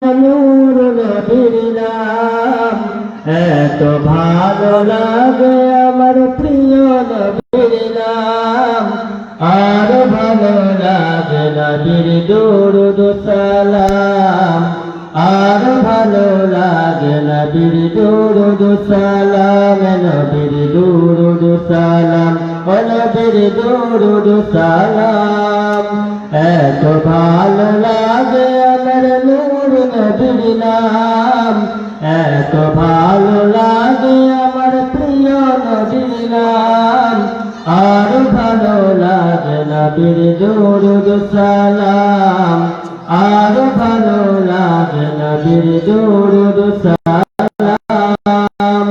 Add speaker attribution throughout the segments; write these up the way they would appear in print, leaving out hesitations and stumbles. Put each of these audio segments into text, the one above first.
Speaker 1: নূর নবীর নাম, এত ভালো লাগে আমার প্রিয় নবীর নাম। আর ভালো লাগে নবীর দরুদ সালাম, আর ভালো লাগে নবীর দরুদ সালাম, নবীর দরুদ সালাম, ও নবীর দরুদ সালাম। এত ভালো লাগে আমার নূর নবীর নাম, এত ভালো লাগে আমার প্রিয় নবীর নাম। আর ভালো লাগে নবীর দরুদ সালাম, আর ভালো লাগে নবীর দরুদ সালাম।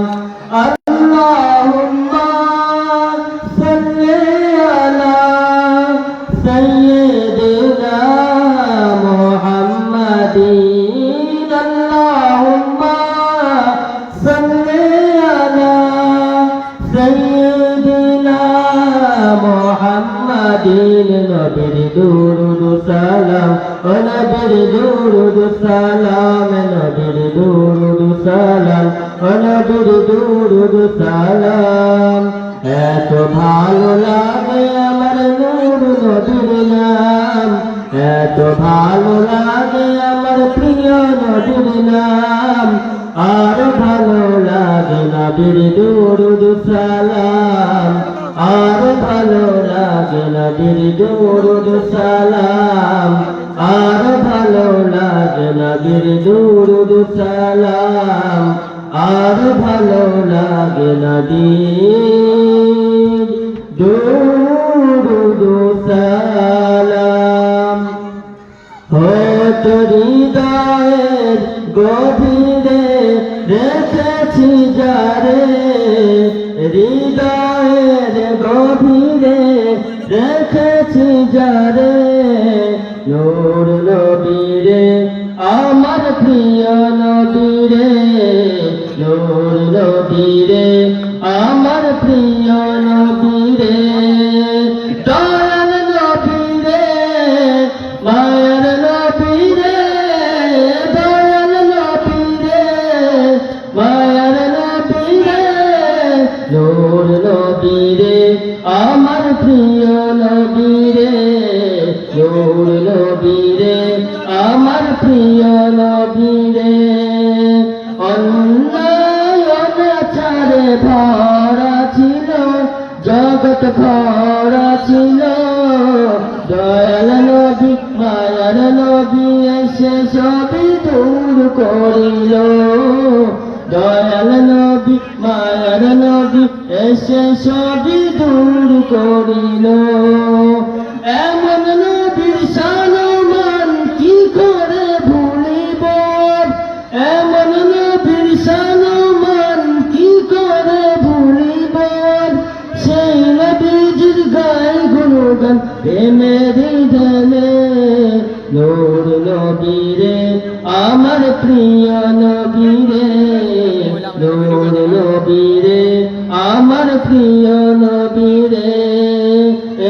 Speaker 1: আল্লাহুম্মা সাল্লি আলা সাইয়্যিদিনা মুহাম্মাদিন, আল্লাহুম্মা সাল্লি আলা সাইয়্যিদিনা মুহাম্মাদিন। নবীর দরুদ সালাম, ও নবীর দরুদ সালাম, নবীর দরুদ সালাম, ও নবীর দরুদ সালাম। এত ভালো লাগে আমার নূর নবীর নাম, এত ভালো লাগে আমার প্রিয় নবীর নাম। আর ভালো লাগে নবীর দরুদ সালাম, আর ভালো লাগে নবীর দরুদ সালাম, আর ভালো লাগে নবীর দরুদ সালাম, আর ভালো লাগে নবীর দরুদ সালাম। হত হৃদয়ের গভীরে রেখেছি যারে, হৃদয়ের গভীরে রেখেছি যারে, নূর নবীরে আমার প্রিয় নবীরে, নূর নবীরে আমার প্রিয় নবীরে। দয়াল নবীরে মায়ার নবীরে, দয়াল নবীরে মায়ার নবীরে, নূর নবীরে আমার প্রিয় নবীরে, নূর নবীরে আমার প্রিয় নবীরে। অন্যাচারে ভরা ছিল জগৎ, ভরা ছিল, দয়াল নবী মায়ার নবী এসে সবই দূর করিল, দয়াল নবী মায়ার নবী এসে সবই দূর করিল। এমন নবীর শান কি করে ভুলিব, এমন নবীর শান কি করে ভুলিব, সেই নবীজির গায়ে গুণগান প্রেমের ঢেলে। নূর নবীরে আমার প্রিয় নবীরে, নূর নবীরে আমার প্রিয় নবীরে,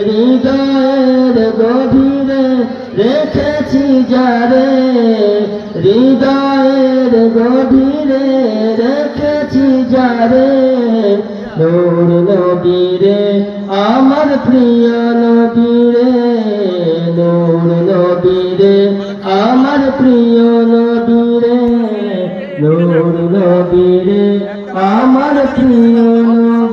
Speaker 1: হৃদয়ের গভীরে রেখেছি যারে, হৃদয়ের গভীরে রেখেছি যারে, নূর নবীরে আমার প্রিয় নবীরে, নূর নবীরে আমার প্রিয় নবীরে, নূর নবীরে আমার প্রিয় নবীরে।